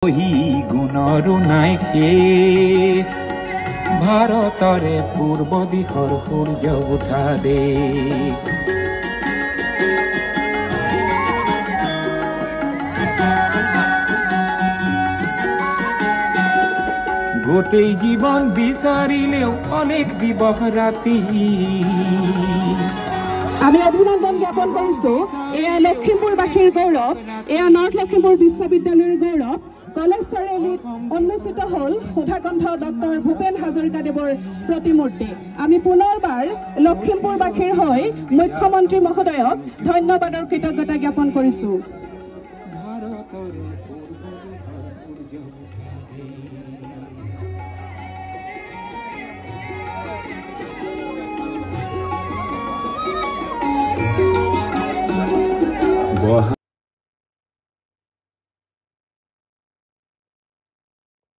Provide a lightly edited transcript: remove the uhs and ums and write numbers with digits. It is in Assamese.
গুণৰো নাই শেষ ভাৰতৰে পূৰ্ব দিশৰ সূৰ্য উঠা দেশ গোটেই জীৱন বিচাৰিলেও অনেক দিবস ৰাতি আমি অভিনন্দন জ্ঞাপন কৰিছো এয়া লখিমপুৰবাসীৰ গৌৰৱ এয়া নৰ্থ লখিমপুৰ বিশ্ববিদ্যালয়ৰ গৌৰৱ কলেজ চাৰিআলিত উন্মোচিত হল সুধাকণ্ঠ ডক্টৰ ভূপেন হাজৰিকাদেৱৰ প্ৰতিমূৰ্তি আমি পুনৰবাৰ লখিমপুৰবাসীৰ হৈ মুখ্যমন্ত্ৰী মহোদয়ক ধন্যবাদৰ কৃতজ্ঞতা জ্ঞাপন কৰিছো।